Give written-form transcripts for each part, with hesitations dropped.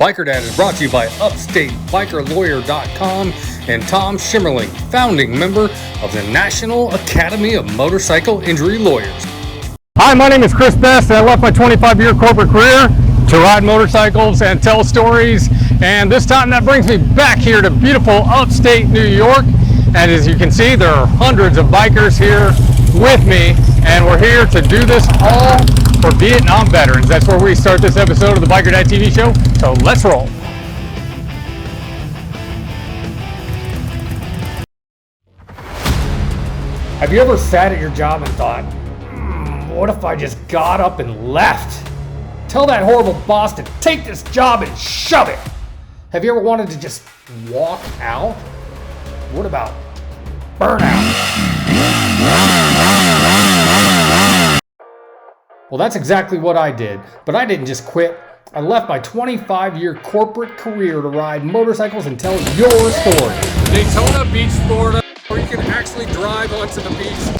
Biker Dad is brought to you by UpstateBikerLawyer.com and Tom Schimmerling, founding member of the National Academy of Motorcycle Injury Lawyers. Hi, my name is Chris Best, and I left my 25-year corporate career to ride motorcycles and tell stories. And this time that brings me back here to beautiful upstate New York. And as you can see, there are hundreds of bikers here with me, and we're here to do this all for Vietnam veterans. That's where we start this episode of the Biker Dad TV show. So let's roll. Have you ever sat at your job and thought, what if I just got up and left? Tell that horrible boss to take this job and shove it. Have you ever wanted to just walk out? What about burnout? Well, that's exactly what I did, but I didn't just quit. I left my 25-year corporate career to ride motorcycles and tell your story. Daytona Beach, Florida, where you can actually drive onto the beach.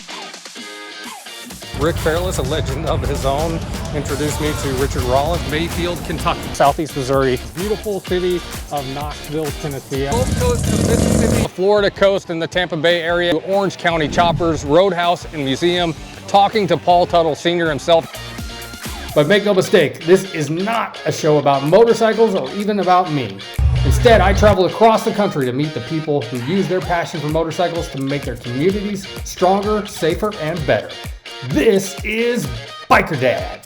Rick Fairless, a legend of his own, introduced me to Richard Rollins, Mayfield, Kentucky. Southeast Missouri, beautiful city of Knoxville, Tennessee. Gulf Coast of Mississippi, the Florida coast and the Tampa Bay area, Orange County Choppers, Roadhouse and Museum, talking to Paul Tuttle Sr. himself. But make no mistake, this is not a show about motorcycles or even about me. Instead, I travel across the country to meet the people who use their passion for motorcycles to make their communities stronger, safer, and better. This is Biker Dad.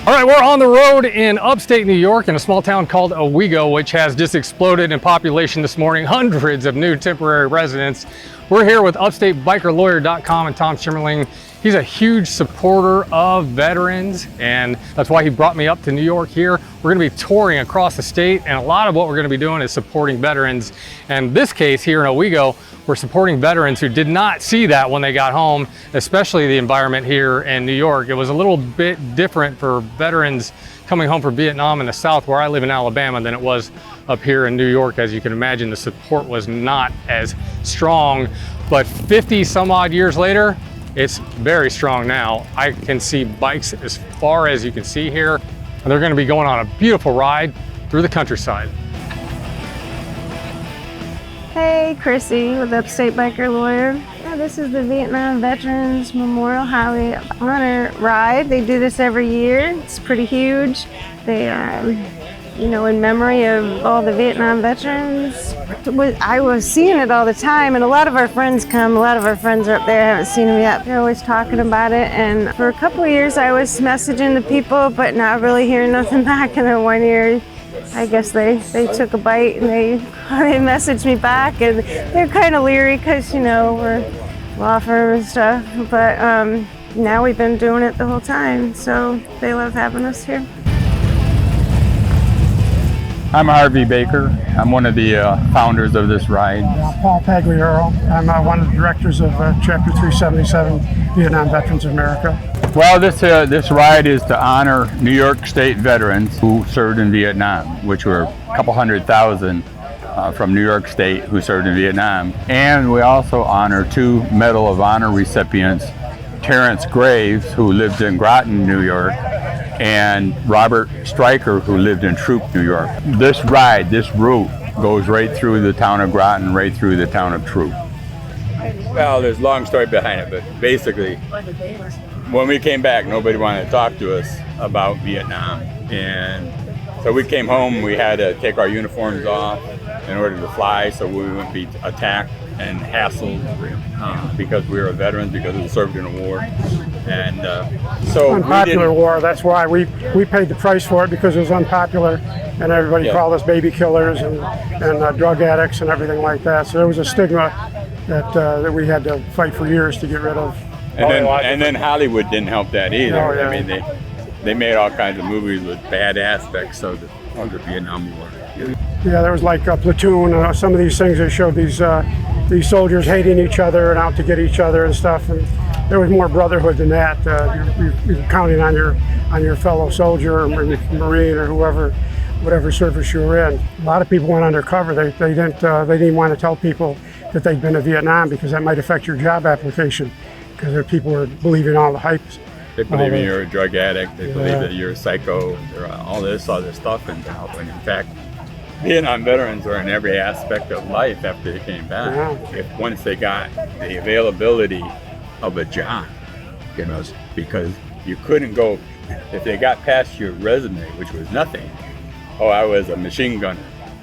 All right, we're on the road in upstate New York in a small town called Owego, which has just exploded in population this morning. Hundreds of new temporary residents. We're here with UpstateBikerLawyer.com and Tom Schimmerling. He's a huge supporter of veterans, and that's why he brought me up to New York here. We're gonna be touring across the state, and a lot of what we're gonna be doing is supporting veterans. And this case here in Owego, we're supporting veterans who did not see that when they got home, especially the environment here in New York. It was a little bit different for veterans coming home from Vietnam in the South, where I live in Alabama, than it was up here in New York. As you can imagine, the support was not as strong, but 50 some odd years later, it's very strong now. I can see bikes as far as you can see here, and they're gonna be going on a beautiful ride through the countryside. Hey, Chrissy with Upstate Biker Lawyer. Yeah, this is the Vietnam Veterans Memorial Highway Honor Ride. They do this every year. It's pretty huge. They, in memory of all the Vietnam veterans. I was seeing it all the time, and a lot of our friends come. A lot of our friends are up there. I haven't seen them yet. They're always talking about it, and for a couple of years I was messaging the people, but not really hearing nothing back. And then one year, I guess they took a bite and they messaged me back, and they're kind of leery because, we're law firm and stuff. But now we've been doing it the whole time, so they love having us here. I'm Harvey Baker. I'm one of the founders of this ride. Paul Pagliaro. I'm one of the directors of Chapter 377, Vietnam Veterans of America. Well, this ride is to honor New York State veterans who served in Vietnam, which were a couple 100,000 from New York State who served in Vietnam. And we also honor 2 Medal of Honor recipients, Terrence Graves, who lived in Groton, New York, and Robert Stryker, who lived in Troop, New York. This ride, this route, goes right through the town of Groton, right through the town of Troop. Well, there's a long story behind it, but basically, when we came back, nobody wanted to talk to us about Vietnam. And so we came home, we had to take our uniforms off in order to fly so we wouldn't be attacked and hassled because we were veterans, because we served in a war. And so unpopular war. That's why we paid the price for it, because it was unpopular, and everybody called us baby killers and drug addicts and everything like that. So there was a stigma that we had to fight for years to get rid of. And then Hollywood didn't help that either. Oh, yeah. I mean, they made all kinds of movies with bad aspects of the Vietnam War. Yeah, there was like Platoon. Some of these things, they showed these soldiers hating each other and out to get each other and stuff. And there was more brotherhood than that. You're counting on your fellow soldier or Marine or whoever. whatever service you were in. A lot of people went undercover. They didn't want to tell people that they'd been to Vietnam because that might affect your job application, because people were believing all the hype. They believe you're a drug addict. They believe that you're a psycho. All this other stuff, and in fact, Vietnam veterans are in every aspect of life after they came back. If once they got the availability of a job, because you couldn't go if they got past your resume, which was nothing. Oh, I was a machine gunner.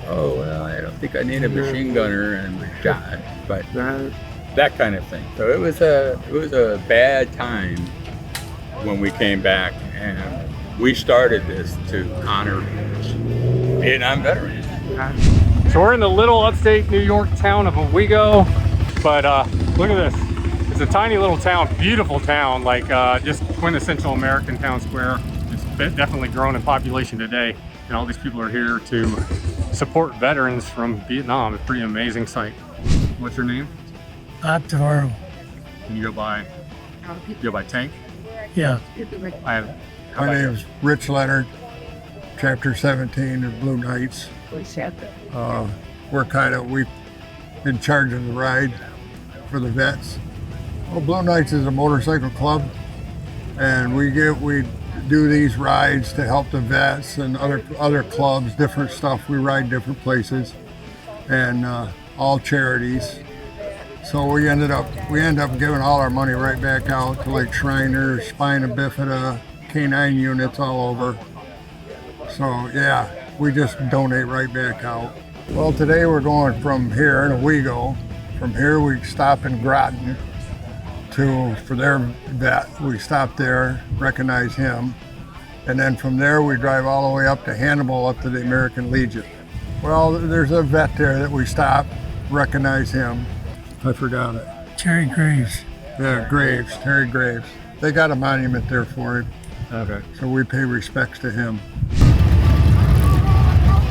Oh, well, I don't think I need a machine gunner and a job, but that kind of thing. So it was a bad time when we came back, and we started this to honor Vietnam veterans. So we're in the little upstate New York town of Owego, but look at this. It's a tiny little town, beautiful town, like just quintessential American town square. It's definitely grown in population today, and all these people are here to support veterans from Vietnam. It's a pretty amazing sight. What's your name? Octavaro. Can you go by Tank? Yeah. My name is Rich Leonard, Chapter 17 of Blue Knights. We're in charge of the ride for the vets. Well, Blue Knights is a motorcycle club, and we do these rides to help the vets and other clubs, different stuff. We ride different places, and all charities. So we end up giving all our money right back out to like Shriners, Spina Bifida, canine units all over. So yeah, we just donate right back out. Well, today we're going from here in Owego. From here we stop in Groton for their vet. We stop there, recognize him, and then from there we drive all the way up to Hannibal, up to the American Legion. Well, there's a vet there that we stop, recognize him. I forgot it. Terry Graves. Yeah, Terry Graves. They got a monument there for him. Okay. So we pay respects to him.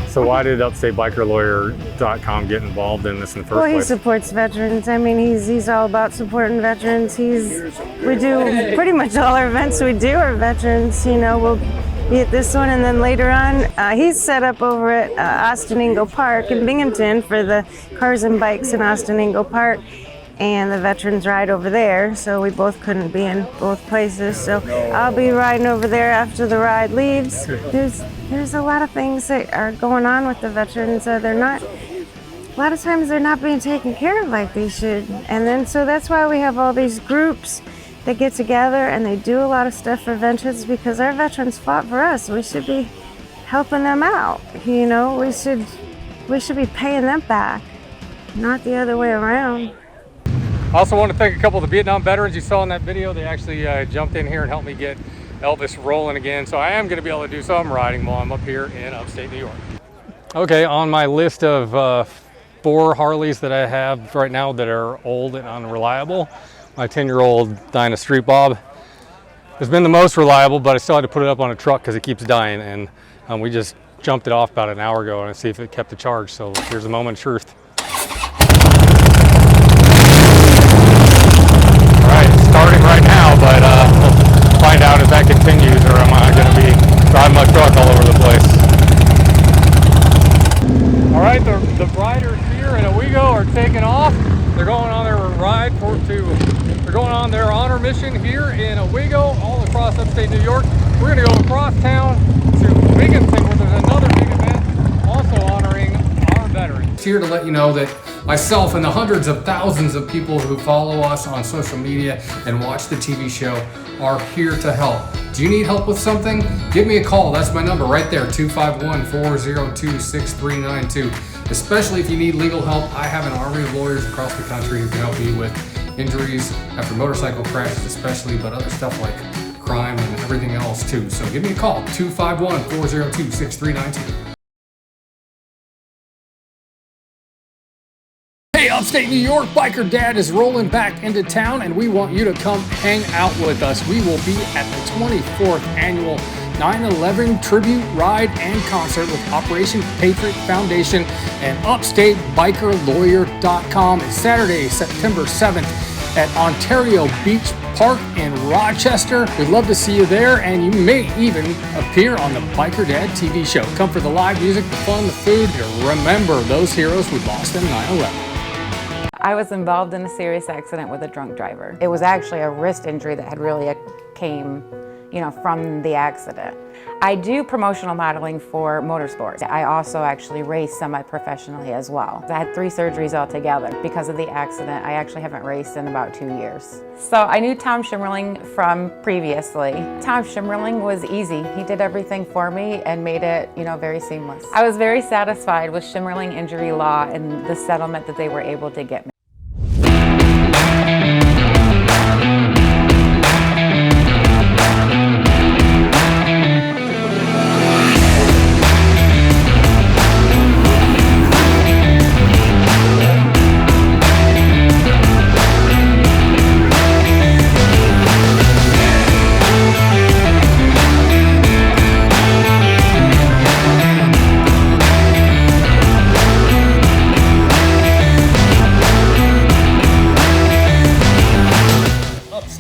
So why did UpstateBikerLawyer.com get involved in this in the first Well, he place? supports veterans. I mean, he's all about supporting veterans. We do pretty much all our events we do are veterans. You know, we'll be at this one, and then later on, he's set up over at Austin Ingo Park in Binghamton for the cars and bikes in Austin Ingo Park, and the veterans ride over there. So we both couldn't be in both places. So I'll be riding over there after the ride leaves. There's a lot of things that are going on with the veterans. A lot of times they're not being taken care of like they should. And then so that's why we have all these groups that get together and they do a lot of stuff for veterans, because our veterans fought for us. We should be helping them out. You know, we should be paying them back, not the other way around. I also want to thank a couple of the Vietnam veterans you saw in that video. They actually jumped in here and helped me get Elvis rolling again. So I am going to be able to do some riding while I'm up here in upstate New York. Okay, on my list of 4 Harleys that I have right now that are old and unreliable, my 10-year-old Dyna Street Bob has been the most reliable, but I still had to put it up on a truck because it keeps dying. And we just jumped it off about an hour ago and see if it kept the charge. So here's a moment of truth. All right, it's starting right now, but we'll find out if that continues, or am I going to be driving my truck all over the place. All right, the riders here in Owego are taking off. They're going on their ride they're going on their honor mission here in Owego, all across upstate New York. We're going to go across town to Binghamton, where there's another big event also honoring our veterans. Here to let you know that myself and the hundreds of thousands of people who follow us on social media and watch the TV show are here to help. Do you need help with something? Give me a call. That's my number right there, 251-402-6392. Especially if you need legal help, I have an army of lawyers across the country who can help you with injuries after motorcycle crashes especially, but other stuff like crime and everything else too. So give me a call, 251-402-6392. Hey, upstate New York, Biker Dad is rolling back into town, and we want you to come hang out with us. We will be at the 24th annual 9/11 tribute ride and concert with Operation Patriot Foundation and UpstateBikerLawyer.com. It's Saturday, September 7th at Ontario Beach Park in Rochester. We'd love to see you there, and you may even appear on the Biker Dad TV show. Come for the live music, the fun, the food, to remember those heroes we lost in 9/11. I was involved in a serious accident with a drunk driver. It was actually a wrist injury that had really came, from the accident. I do promotional modeling for motorsports. I also actually race semi-professionally as well. I had 3 surgeries altogether. Because of the accident, I actually haven't raced in about 2 years. So I knew Tom Schimmerling from previously. Tom Schimmerling was easy. He did everything for me and made it, very seamless. I was very satisfied with Schimmerling Injury Law and the settlement that they were able to get me.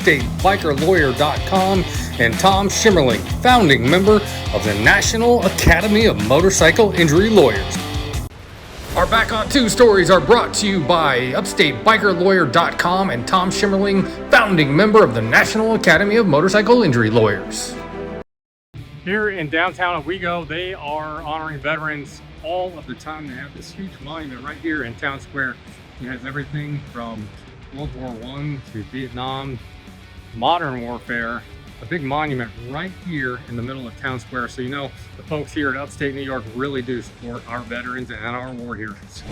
StateBikerLawyer.com, and Tom Schimmerling, founding member of the National Academy of Motorcycle Injury Lawyers. Our Back on 2 stories are brought to you by UpstateBikerLawyer.com and Tom Schimmerling, founding member of the National Academy of Motorcycle Injury Lawyers. Here in downtown Owego, they are honoring veterans all of the time. They have this huge monument right here in Town Square. It has everything from World War I to Vietnam, modern warfare, a big monument right here in the middle of Town Square. So the folks here at upstate New York really do support our veterans and our war heroes.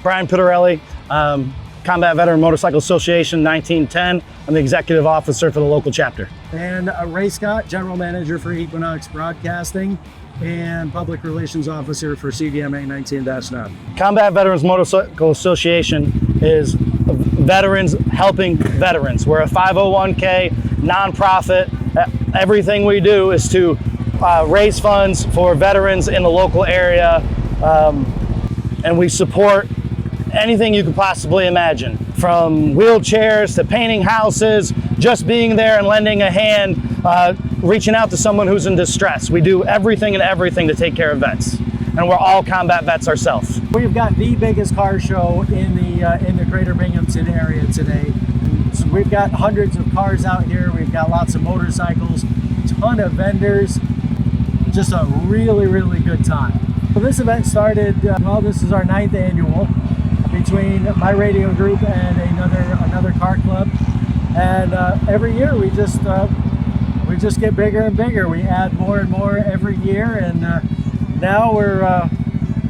Brian Pittarelli, Combat Veteran Motorcycle Association 1910. I'm the executive officer for the local chapter. And Ray Scott, general manager for Equinox Broadcasting and public relations officer for CVMA 19-9. Combat Veterans Motorcycle Association is veterans helping veterans. We're a 501k nonprofit. Everything we do is to raise funds for veterans in the local area, and we support anything you could possibly imagine, from wheelchairs to painting houses, just being there and lending a hand, reaching out to someone who's in distress. We do everything to take care of vets, and we're all combat vets ourselves. We've got the biggest car show in the greater Binghamton area today. So we've got hundreds of cars out here. We've got lots of motorcycles, ton of vendors, just a really, really good time. So this event started, this is our 9th annual, between my radio group and another car club, and every year we just get bigger and bigger. We add more and more every year, and now we're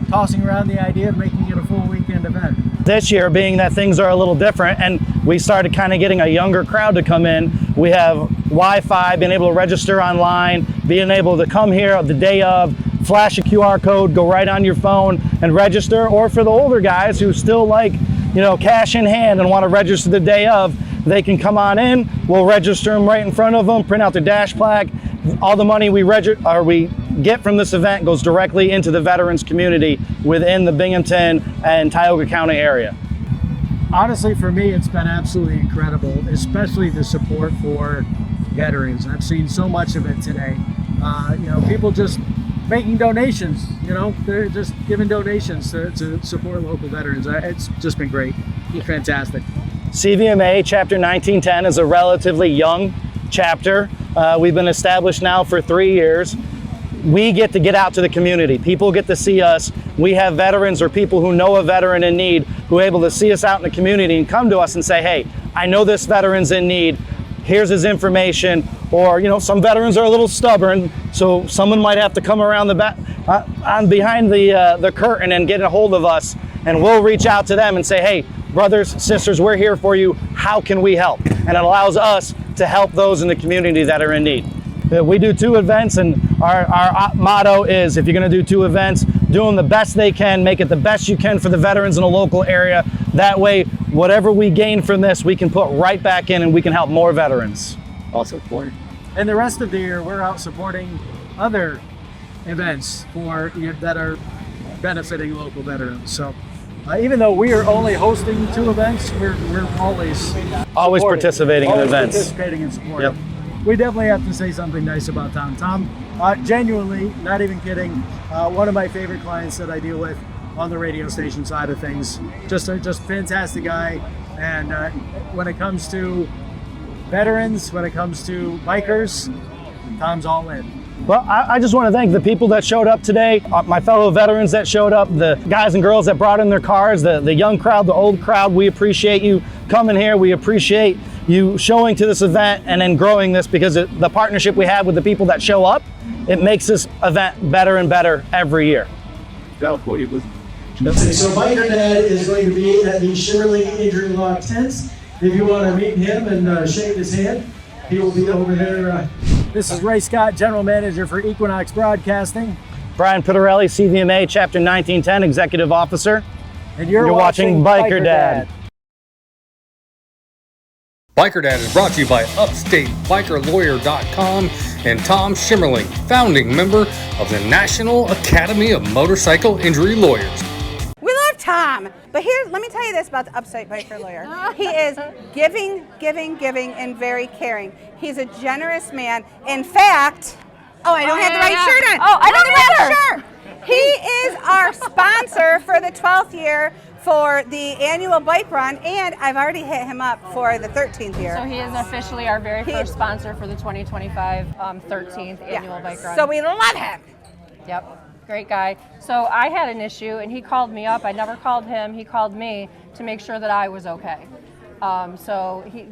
tossing around the idea of making it a full weekend event. This year, being that things are a little different and we started kind of getting a younger crowd to come in, we have Wi-Fi, being able to register online, being able to come here the day of, flash a QR code, go right on your phone and register. Or for the older guys who still like, cash in hand and want to register the day of, they can come on in. We'll register them right in front of them, print out their dash plaque. All the money we get from this event goes directly into the veterans community within the Binghamton and Tioga County area. Honestly, for me, it's been absolutely incredible, especially the support for veterans. I've seen so much of it today. People just making donations, they're just giving donations to support local veterans. It's just been great. It's fantastic. CVMA Chapter 1910 is a relatively young chapter. We've been established now for 3 years. We get to get out to the community. People get to see us. We have veterans or people who know a veteran in need who are able to see us out in the community and come to us and say, hey, I know this veteran's in need. Here's his information. Or, some veterans are a little stubborn, so someone might have to come around the back, behind the curtain and get a hold of us, and we'll reach out to them and say, hey, brothers, sisters, we're here for you. How can we help? And it allows us to help those in the community that are in need. We do 2 events, and our motto is, if you're going to do 2 events, do them the best they can, make it the best you can for the veterans in a local area. That way, whatever we gain from this, we can put right back in and we can help more veterans. Also important. And the rest of the year, we're out supporting other events that are benefiting local veterans. So even though we are only hosting 2 events, we're always participating in events. Participating and supporting. Yep. We definitely have to say something nice about Tom. Tom, genuinely, not even kidding, one of my favorite clients that I deal with on the radio station side of things. Just fantastic guy. And when it comes to veterans, when it comes to bikers, Tom's all in. Well, I just want to thank the people that showed up today, my fellow veterans that showed up, the guys and girls that brought in their cars, the young crowd, the old crowd. We appreciate you coming here. We appreciate you showing to this event and then growing this, because the partnership we have with the people that show up, it makes this event better and better every year. So Biker Dad is going to be at the Shirley Injury Law tents. If you want to meet him and shake his hand, he will be over there. This is Ray Scott, General Manager for Equinox Broadcasting. Brian Pitarelli, CVMA Chapter 1910 Executive Officer. And you're watching Biker Dad. Biker Dad is brought to you by UpstateBikerLawyer.com and Tom Schimmerling, founding member of the National Academy of Motorcycle Injury Lawyers. We love Tom, but let me tell you this about the Upstate Biker Lawyer. He is giving, and very caring. He's a generous man. In fact, I don't have the right shirt on. I don't have the shirt. He is our sponsor for the 12th year for the annual bike run, and I've already hit him up for the 13th year. So he is officially our very first sponsor for the 2025 13th annual bike run. So we love him. Yep, great guy. So I had an issue, and he called me up. I never called him. He called me to make sure that I was okay.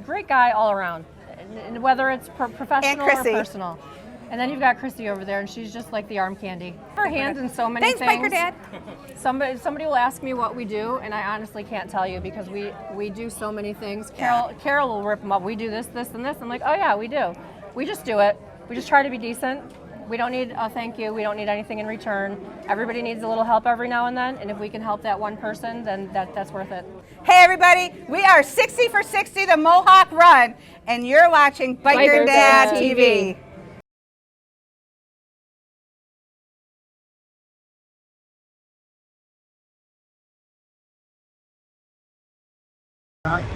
Great guy all around, whether it's professional or personal. And then you've got Christy over there, and she's just like the arm candy. Her hands in so many things. Thanks, Biker Dad. Somebody will ask me what we do, and I honestly can't tell you because we do so many things. Carol will rip them up. We do this, and this. I'm like, oh yeah, we do. We just do it. We just try to be decent. We don't need a thank you. We don't need anything in return. Everybody needs a little help every now and then, and if we can help that one person, then that's worth it. Hey everybody, we are 60 for 60, the Mohawk Run, and you're watching Biker Dad TV.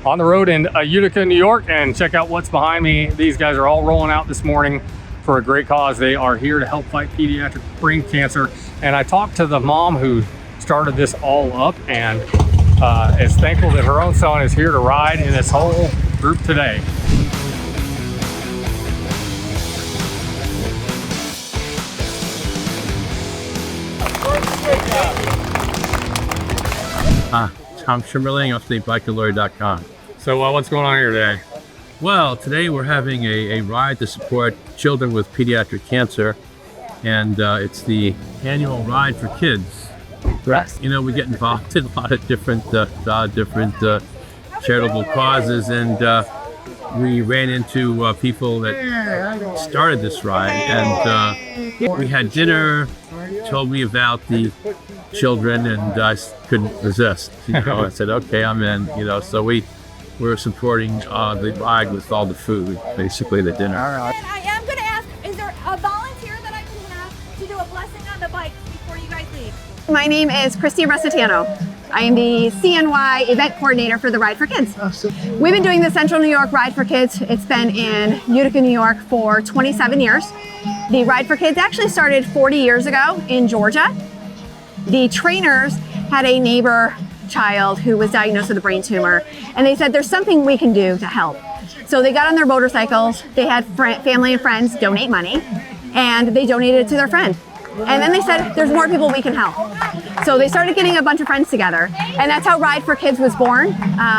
On the road in Utica, New York, and check out what's behind me. These guys are all rolling out this morning for a great cause. They are here to help fight pediatric brain cancer. And I talked to the mom who started this all up and is thankful that her own son is here to ride in this whole group today. Tom Schimmerling, UpstateBikerLawyer.com. So what's going on here today? Well, today we're having a ride to support children with pediatric cancer, and it's the annual ride for kids. Correct. You know, we get involved in a lot of different charitable causes, and we ran into people that started this ride, and we had dinner, told me about the children, and I couldn't resist. You know, I said, okay, I'm in. You know, so we're supporting the ride with all the food, basically the dinner. I am going to ask, is there a volunteer that I can have to do a blessing on the bike before you guys leave? My name is Christy Recitano. I am the CNY event coordinator for the Ride for Kids. We've been doing the Central New York Ride for Kids. It's been in Utica, New York for 27 years. The Ride for Kids actually started 40 years ago in Georgia. The trainers had a neighbor child who was diagnosed with a brain tumor, and they said there's something we can do to help. So they got on their motorcycles, they had family and friends donate money, and they donated it to their friend. And then they said, there's more people we can help. So they started getting a bunch of friends together, and that's how Ride for Kids was born.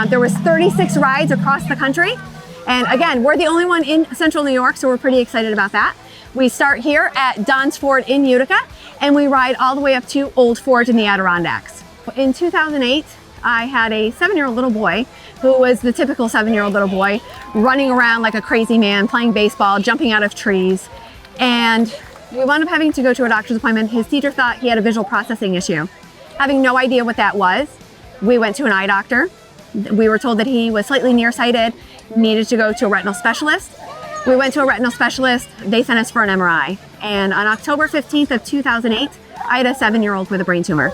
There was 36 rides across the country. And again, we're the only one in Central New York, so we're pretty excited about that. We start here at Don's Ford in Utica, and we ride all the way up to Old Fort in the Adirondacks. In 2008, I had a 7-year-old little boy who was the typical 7-year-old little boy, running around like a crazy man, playing baseball, jumping out of trees. And we wound up having to go to a doctor's appointment. His teacher thought he had a visual processing issue. Having no idea what that was, we went to an eye doctor. We were told that he was slightly nearsighted, needed to go to a retinal specialist. We went to a retinal specialist. They sent us for an MRI. And on October 15th of 2008, I had a 7-year-old with a brain tumor.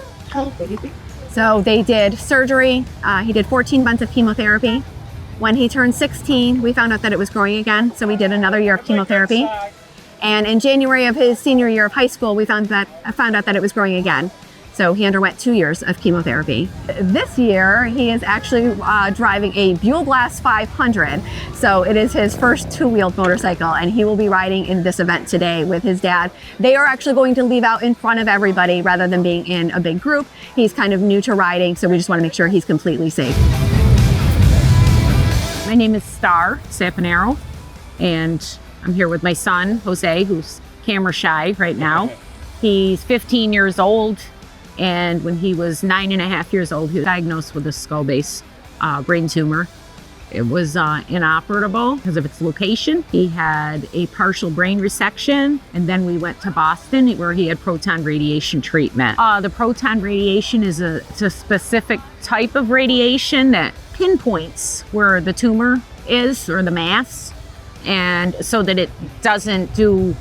So they did surgery. He did 14 months of chemotherapy. When he turned 16, we found out that it was growing again. So we did another year of chemotherapy. And in January of his senior year of high school, I found out that it was growing again. So he underwent 2 years of chemotherapy. This year, he is actually driving a Buell Blast 500. So it is his first 2-wheeled motorcycle, and he will be riding in this event today with his dad. They are actually going to leave out in front of everybody rather than being in a big group. He's kind of new to riding, so we just want to make sure he's completely safe. My name is Star Sapanero, and I'm here with my son, Jose, who's camera shy right now. He's 15 years old. And when he was 9.5 years old, he was diagnosed with a skull base brain tumor. It was inoperable because of its location. He had a partial brain resection, and then we went to Boston where he had proton radiation treatment. The proton radiation is it's a specific type of radiation that pinpoints where the tumor is or the mass, and so that it doesn't do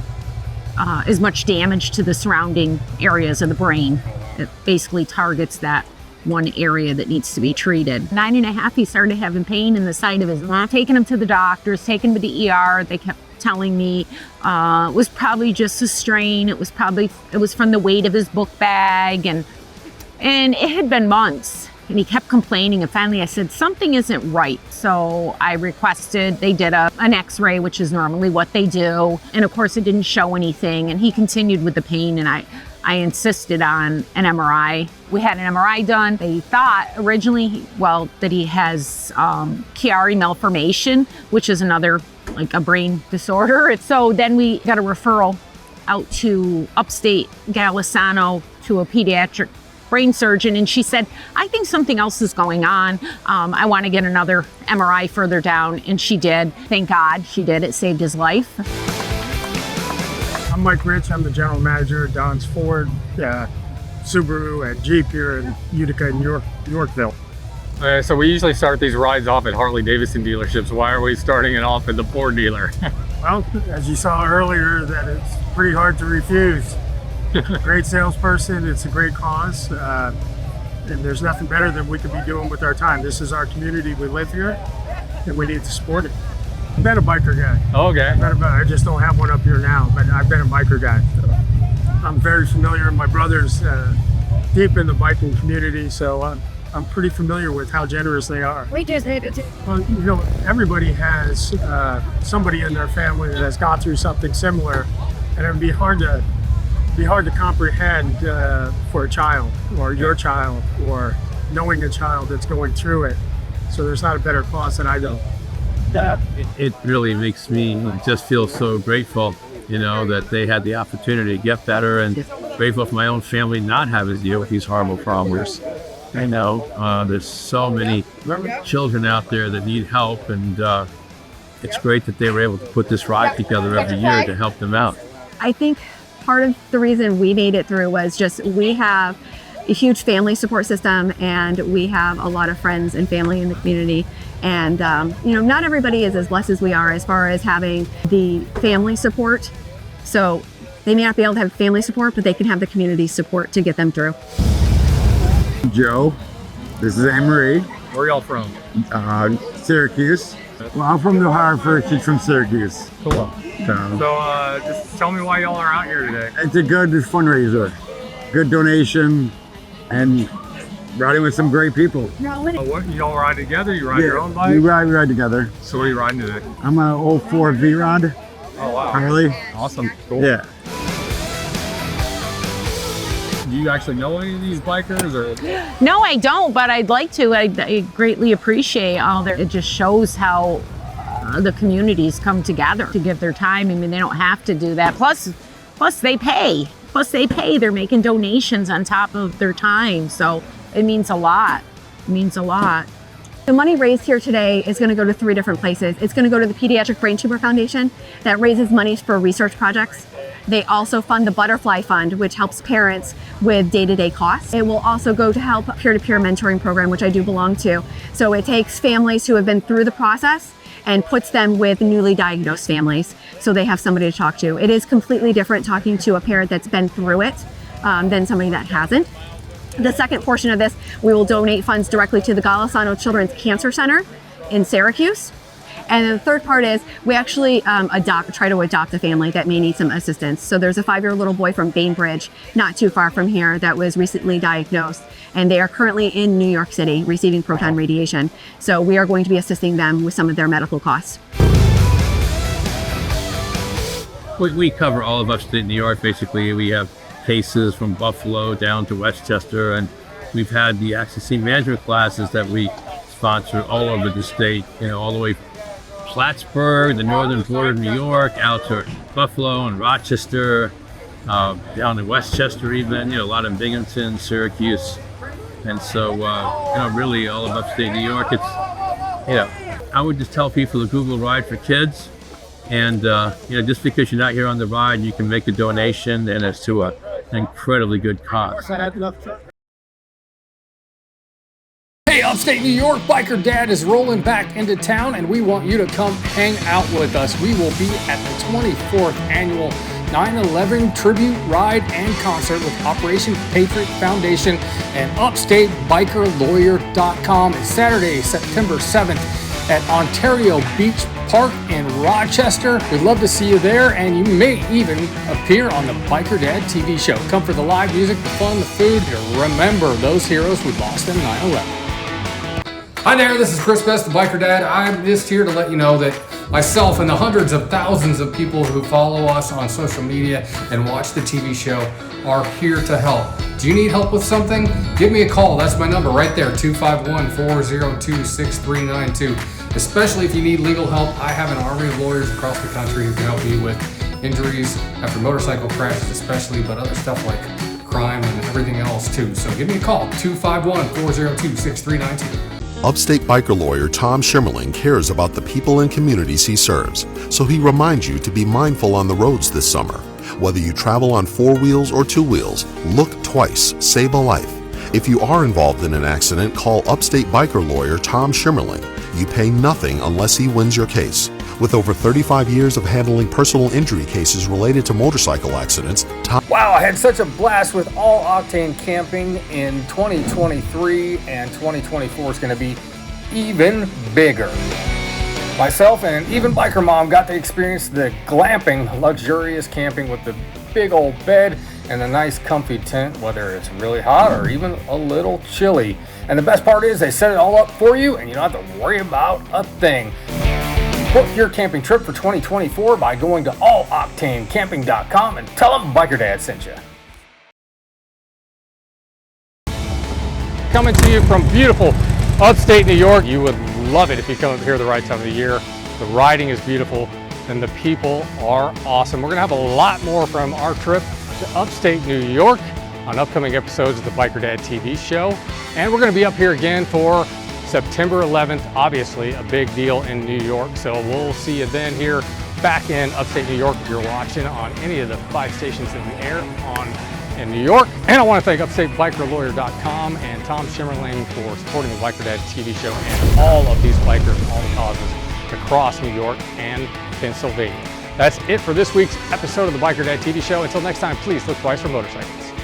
as much damage to the surrounding areas of the brain. It basically targets that one area that needs to be treated. 9.5, he started having pain in the side of his neck. Taking him to the doctors, taking him to the ER. They kept telling me it was probably just a strain. It was from the weight of his book bag, and it had been months. And he kept complaining, and finally I said, something isn't right. So I requested, they did an x-ray, which is normally what they do. And of course it didn't show anything, and he continued with the pain, and I insisted on an MRI. We had an MRI done. They thought originally, that he has Chiari malformation, which is another, like a brain disorder. So then we got a referral out to upstate Galisano to a pediatric brain surgeon, and she said, I think something else is going on. I want to get another MRI further down, and she did. Thank God she did. It saved his life. I'm Mike Rich. I'm the general manager at Don's Ford, Subaru, and Jeep here in Utica and Yorkville. So we usually start these rides off at Harley-Davidson dealerships. Why are we starting it off at the Ford dealer? Well, as you saw earlier, that it's pretty hard to refuse. Great salesperson, it's a great cause, and there's nothing better than we could be doing with our time. This is our community, we live here, and we need to support it. I've been a biker guy. Okay. I just don't have one up here now, but I've been a biker guy. So I'm very familiar. My brother's deep in the biking community, so I'm pretty familiar with how generous they are. We just hate it. Well, everybody has somebody in their family that has gone through something similar, and it would be hard to comprehend for a child or your child or knowing a child that's going through it. So there's not a better cause than I know. It really makes me just feel so grateful, that they had the opportunity to get better, and grateful for my own family not having to deal with these horrible problems. I know there's so many children out there that need help, and it's great that they were able to put this ride together every year to help them out. I think part of the reason we made it through was just we have a huge family support system, and we have a lot of friends and family in the community. And, not everybody is as blessed as we are as far as having the family support. So they may not be able to have family support, but they can have the community support to get them through. Joe, this is Anne-Marie. Where are y'all from? Syracuse. Well, I'm from New Hartford, she's from Syracuse. Cool. So just tell me why y'all are out here today. It's a good fundraiser, good donation, and riding with some great people. What, you all ride together? You ride your own bike? We ride together. So what are you riding today? I'm an 04 V-Rod. Oh wow. Harley. Awesome. Cool. Yeah. Do you actually know any of these bikers? Or? No, I don't, but I'd like to. I greatly appreciate all their, it just shows how the communities come together to give their time. I mean, they don't have to do that. Plus they pay. They're making donations on top of their time. So it means a lot. It means a lot. The money raised here today is going to go to 3 different places. It's going to go to the Pediatric Brain Tumor Foundation that raises money for research projects. They also fund the Butterfly Fund, which helps parents with day-to-day costs. It will also go to help peer-to-peer mentoring program, which I do belong to. So it takes families who have been through the process and puts them with newly diagnosed families so they have somebody to talk to. It is completely different talking to a parent that's been through it than somebody that hasn't. The second portion of this, we will donate funds directly to the Golisano Children's Cancer Center in Syracuse. And then the third part is we actually try to adopt a family that may need some assistance. So there's a 5-year-old little boy from Bainbridge, not too far from here, that was recently diagnosed. And they are currently in New York City receiving proton radiation. So we are going to be assisting them with some of their medical costs. We cover all of upstate New York, basically. We have cases from Buffalo down to Westchester, and we've had the accident management classes that we sponsor all over the state, all the way Plattsburgh, the northern border of New York, out to Buffalo and Rochester, down in Westchester even, a lot in Binghamton, Syracuse. And so, really all of upstate New York, it's, I would just tell people to Google Ride for Kids. And, just because you're not here on the ride, you can make a donation, and it's to an incredibly good cause. Hey, upstate New York, Biker Dad is rolling back into town, and we want you to come hang out with us. We will be at the 24th annual 9/11 tribute ride and concert with Operation Patriot Foundation and UpstateBikerLawyer.com. It's Saturday, September 7th at Ontario Beach Park in Rochester. We'd love to see you there, and you may even appear on the Biker Dad TV show. Come for the live music, the fun, the food, and remember those heroes we lost in 9/11. Hi there, this is Chris Best, the Biker Dad. I'm just here to let you know that myself and the hundreds of thousands of people who follow us on social media and watch the TV show are here to help. Do you need help with something? Give me a call. That's my number right there, 251-402-6392. Especially if you need legal help, I have an army of lawyers across the country who can help you with injuries after motorcycle crashes especially, but other stuff like crime and everything else too. So give me a call, 251-402-6392. Upstate biker lawyer Tom Schimmerling cares about the people and communities he serves, so he reminds you to be mindful on the roads this summer. Whether you travel on 4 wheels or 2 wheels, look twice, save a life. If you are involved in an accident, call Upstate biker lawyer Tom Schimmerling. You pay nothing unless he wins your case. With over 35 years of handling personal injury cases related to motorcycle accidents, Tom... Wow, I had such a blast with all octane camping in 2023, and 2024 is going to be even bigger. Myself and even Biker Mom got to experience the glamping, luxurious camping with the big old bed and a nice comfy tent, whether it's really hot or even a little chilly. And the best part is they set it all up for you and you don't have to worry about a thing. Book your camping trip for 2024 by going to alloctanecamping.com and tell them Biker Dad sent you. Coming to you from beautiful upstate New York. You would love it if you come up here the right time of the year. The riding is beautiful and the people are awesome. We're gonna have a lot more from our trip to upstate New York on upcoming episodes of the Biker Dad TV show. And we're gonna be up here again for September 11th, obviously a big deal in New York. So we'll see you then here back in upstate New York if you're watching on any of the 5 stations that we air on in New York. And I want to thank UpstateBikerLawyer.com and Tom Schimmerling for supporting the Biker Dad TV show and all of these bikers and all the causes across New York and Pennsylvania. That's it for this week's episode of the Biker Dad TV show. Until next time, please look twice for motorcycles.